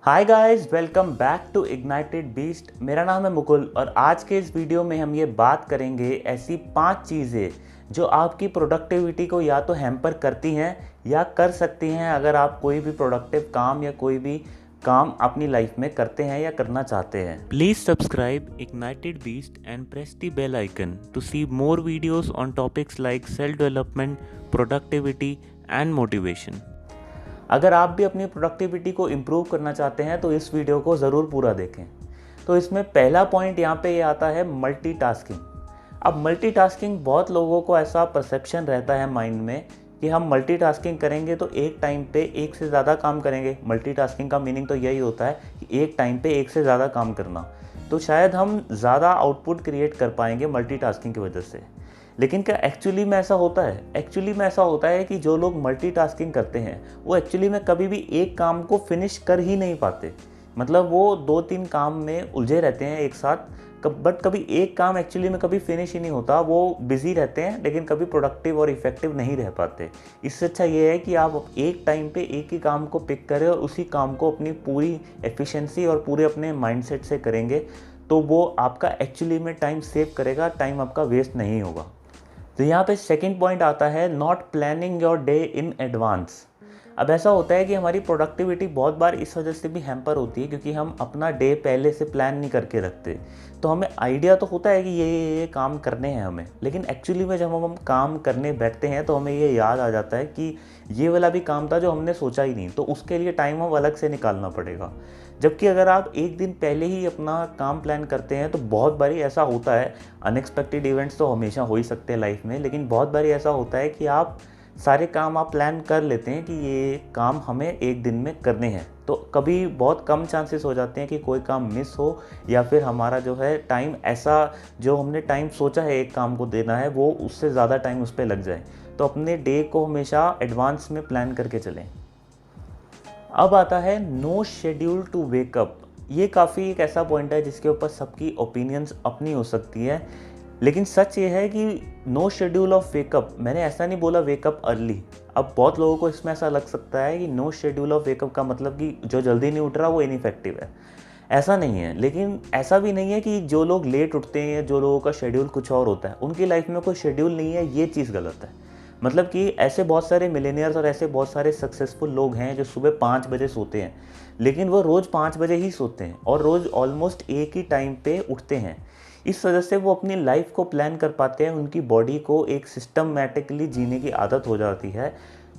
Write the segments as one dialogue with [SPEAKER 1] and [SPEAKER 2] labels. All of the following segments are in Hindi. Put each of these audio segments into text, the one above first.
[SPEAKER 1] Hi guys, welcome back to Ignited Beast. मेरा नाम है मुकुल और आज के इस वीडियो में हम ये बात करेंगे ऐसी 5 चीज़ें जो आपकी प्रोडक्टिविटी को या तो हैम्पर करती हैं या कर सकती हैं अगर आप कोई भी प्रोडक्टिव काम या कोई भी काम अपनी लाइफ में करते हैं या करना चाहते हैं। Please subscribe Ignited Beast and press the bell icon to see more videos on topics like self development, productivity and motivation. अगर आप भी अपनी प्रोडक्टिविटी को इम्प्रूव करना चाहते हैं तो इस वीडियो को ज़रूर पूरा देखें। तो इसमें पहला पॉइंट यहाँ पे ये आता है मल्टीटास्किंग। अब मल्टीटास्किंग, बहुत लोगों को ऐसा परसेप्शन रहता है माइंड में कि हम मल्टीटास्किंग करेंगे तो एक टाइम पे एक से ज़्यादा काम करेंगे। मल्टीटास्किंग का मीनिंग तो यही होता है कि एक टाइम पे एक से ज़्यादा काम करना, तो शायद हम ज़्यादा आउटपुट क्रिएट कर पाएंगे मल्टीटास्किंग की वजह से। लेकिन क्या एक्चुअली में ऐसा होता है? एक्चुअली में ऐसा होता है कि जो लोग मल्टीटास्किंग करते हैं वो एक्चुअली में कभी भी एक काम को फिनिश कर ही नहीं पाते। मतलब वो 2-3 काम में उलझे रहते हैं एक साथ, बट कभी एक काम एक्चुअली में कभी फिनिश ही नहीं होता। वो बिजी रहते हैं लेकिन कभी प्रोडक्टिव और इफेक्टिव नहीं रह पाते। इससे अच्छा ये है कि आप एक टाइम पे एक ही काम को पिक करें और उसी काम को अपनी पूरी एफिशिएंसी और पूरे अपने माइंडसेट से करेंगे, तो वो आपका एक्चुअली में टाइम सेव करेगा, टाइम आपका वेस्ट नहीं होगा। तो यहाँ पे सेकंड पॉइंट आता है not planning your day in advance. अब ऐसा होता है कि हमारी प्रोडक्टिविटी बहुत बार इस वजह से भी हैम्पर होती है क्योंकि हम अपना डे पहले से प्लान नहीं करके रखते। तो हमें आइडिया तो होता है कि ये काम करने हैं हमें, लेकिन एक्चुअली में जब हम काम करने बैठते हैं तो हमें ये याद आ जाता है कि ये वाला भी काम था जो हमने सोचा ही नहीं, तो उसके लिए टाइम हम अलग से निकालना पड़ेगा। जबकि अगर आप एक दिन पहले ही अपना काम प्लान करते हैं तो बहुत बारी ऐसा होता है, अनएक्सपेक्टेड इवेंट्स तो हमेशा हो ही सकते हैं लाइफ में, लेकिन बहुत बारी ऐसा होता है कि आप सारे काम आप प्लान कर लेते हैं कि ये काम हमें एक दिन में करने हैं, तो कभी बहुत कम चांसेस हो जाते हैं कि कोई काम मिस हो या फिर हमारा जो है टाइम ऐसा, जो हमने टाइम सोचा है एक काम को देना है वो उससे ज़्यादा टाइम उस पर लग जाए। तो अपने डे को हमेशा एडवांस में प्लान करके चलें। अब आता है नो शेड्यूल टू वेकअप। ये काफ़ी एक ऐसा पॉइंट है जिसके ऊपर सबकी ओपिनियंस अपनी हो सकती है, लेकिन सच ये है कि नो शेड्यूल ऑफ वेकअप, मैंने ऐसा नहीं बोला वेकअप अर्ली। अब बहुत लोगों को इसमें ऐसा लग सकता है कि नो शेड्यूल ऑफ वेकअप का मतलब कि जो जल्दी नहीं उठ रहा वो इनइफेक्टिव है। ऐसा नहीं है, लेकिन ऐसा भी नहीं है कि जो लोग लेट उठते हैं या जो लोगों का शेड्यूल कुछ और होता है उनकी लाइफ में कोई शेड्यूल नहीं है, ये चीज़ गलत है। मतलब कि ऐसे बहुत सारे मिलेनियर्स और ऐसे बहुत सारे सक्सेसफुल लोग हैं जो सुबह 5 बजे सोते हैं, लेकिन वो रोज़ 5 बजे ही सोते हैं और रोज़ ऑलमोस्ट एक ही टाइम पे उठते हैं। इस वजह से वो अपनी लाइफ को प्लान कर पाते हैं, उनकी बॉडी को एक सिस्टमैटिकली जीने की आदत हो जाती है।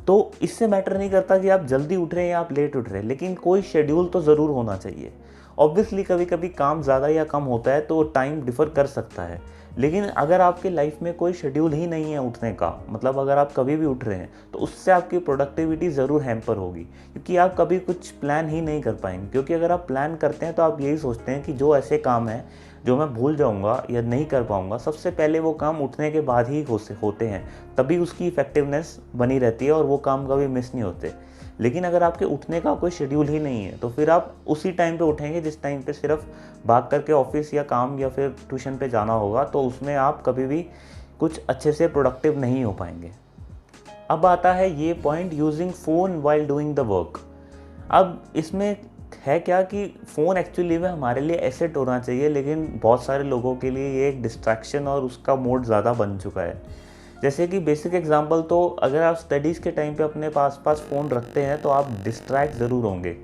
[SPEAKER 1] तो इससे मैटर नहीं करता कि आप जल्दी उठ रहे हैं या आप लेट उठ रहे हैं, लेकिन कोई शेड्यूल तो ज़रूर होना चाहिए। ऑब्वियसली कभी कभी काम ज़्यादा या कम होता है तो टाइम डिफ़र कर सकता है, लेकिन अगर आपके लाइफ में कोई शेड्यूल ही नहीं है उठने का, मतलब अगर आप कभी भी उठ रहे हैं तो उससे आपकी प्रोडक्टिविटी ज़रूर हैम्पर होगी, क्योंकि आप कभी कुछ प्लान ही नहीं कर पाएंगे। क्योंकि अगर आप प्लान करते हैं तो आप यही सोचते हैं कि जो ऐसे काम हैं जो मैं भूल जाऊंगा या नहीं कर पाऊंगा, सबसे पहले वो काम उठने के बाद ही होते हैं, तभी उसकी इफेक्टिवनेस बनी रहती है और वो काम कभी मिस नहीं होते। लेकिन अगर आपके उठने का कोई शेड्यूल ही नहीं है तो फिर आप उसी टाइम पे उठेंगे जिस टाइम पे सिर्फ भाग करके ऑफिस या काम या फिर ट्यूशन पे जाना होगा, तो उसमें आप कभी भी कुछ अच्छे से प्रोडक्टिव नहीं हो पाएंगे। अब आता है ये point, using phone while doing the work. अब इसमें है क्या कि फ़ोन एक्चुअली में हमारे लिए एसेट होना चाहिए, लेकिन बहुत सारे लोगों के लिए ये एक डिस्ट्रैक्शन और उसका मोड ज़्यादा बन चुका है। जैसे कि बेसिक एग्जांपल, तो अगर आप स्टडीज़ के टाइम पे अपने पास फ़ोन रखते हैं तो आप डिस्ट्रैक्ट ज़रूर होंगे,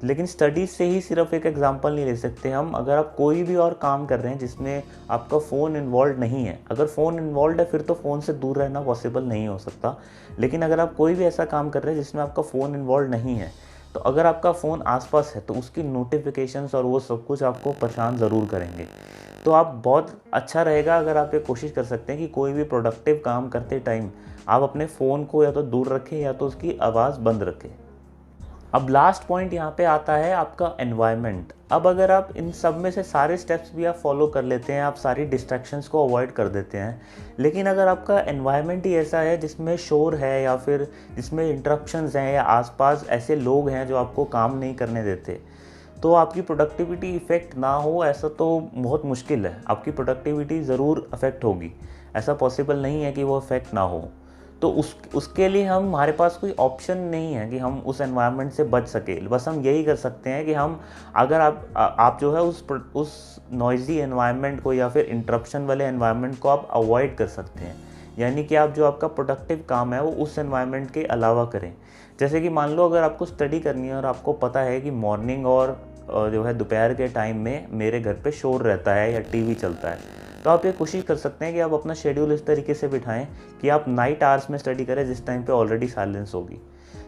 [SPEAKER 1] लेकिन स्टडीज़ से ही सिर्फ एक एग्जांपल नहीं ले सकते हम। अगर आप कोई भी और काम कर रहे हैं जिसमें आपका फ़ोन इन्वॉल्व नहीं है, अगर फ़ोन इन्वॉल्व है फिर तो फ़ोन से दूर रहना पॉसिबल नहीं हो सकता, लेकिन अगर आप कोई भी ऐसा काम कर रहे हैं जिसमें आपका फ़ोन इन्वॉल्व नहीं है, तो अगर आपका फ़ोन आसपास है तो उसकी नोटिफिकेशंस और वो सब कुछ आपको परेशान ज़रूर करेंगे। तो आप बहुत अच्छा रहेगा अगर आप ये कोशिश कर सकते हैं कि कोई भी प्रोडक्टिव काम करते टाइम आप अपने फ़ोन को या तो दूर रखें या तो उसकी आवाज़ बंद रखें। अब लास्ट पॉइंट यहाँ पे आता है आपका एनवायरनमेंट। अब अगर आप इन सब में से सारे स्टेप्स भी आप फॉलो कर लेते हैं, आप सारी डिस्ट्रैक्शंस को अवॉइड कर देते हैं, लेकिन अगर आपका एनवायरनमेंट ही ऐसा है जिसमें शोर है या फिर जिसमें इंटरप्शंस हैं या आसपास ऐसे लोग हैं जो आपको काम नहीं करने देते, तो आपकी प्रोडक्टिविटी इफ़ेक्ट ना हो ऐसा तो बहुत मुश्किल है। आपकी प्रोडक्टिविटी ज़रूर अफेक्ट होगी, ऐसा पॉसिबल नहीं है कि वो इफ़ेक्ट ना हो। तो उसके लिए हमारे पास कोई ऑप्शन नहीं है कि हम उस एनवायरनमेंट से बच सके। बस हम यही कर सकते हैं कि हम अगर आप जो है उस नॉइज़ी एनवायरनमेंट को या फिर इंटरप्शन वाले एनवायरनमेंट को आप अवॉइड कर सकते हैं। यानी कि आप जो आपका प्रोडक्टिव काम है वो उस एनवायरनमेंट के अलावा करें। जैसे कि मान लो अगर आपको स्टडी करनी है और आपको पता है कि मॉर्निंग और जो है दोपहर के टाइम में मेरे घर पे शोर रहता है या टीवी चलता है, तो आप ये कोशिश कर सकते हैं कि आप अपना शेड्यूल इस तरीके से बिठाएं कि आप नाइट आवर्स में स्टडी करें जिस टाइम पे ऑलरेडी साइलेंस होगी।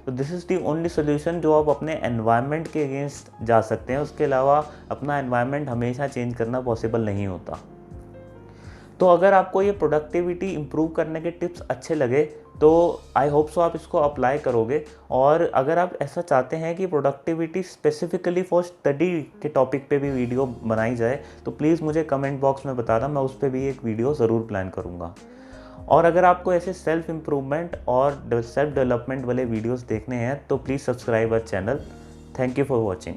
[SPEAKER 1] तो this is the only solution जो आप अपने एनवायरनमेंट के अगेंस्ट जा सकते हैं। उसके अलावा अपना एनवायरनमेंट हमेशा चेंज करना पॉसिबल नहीं होता। तो अगर आपको ये प्रोडक्टिविटी इम्प्रूव करने के टिप्स अच्छे लगे तो आई होप सो आप इसको अप्लाई करोगे। और अगर आप ऐसा चाहते हैं कि प्रोडक्टिविटी स्पेसिफिकली फॉर स्टडी के टॉपिक पे भी वीडियो बनाई जाए तो प्लीज़ मुझे कमेंट बॉक्स में बताना, मैं उस पर भी एक वीडियो ज़रूर प्लान करूँगा। और अगर आपको ऐसे सेल्फ इम्प्रूवमेंट और सेल्फ डेवलपमेंट वाले वीडियोज़ देखने हैं तो please subscribe our channel. Thank you for watching.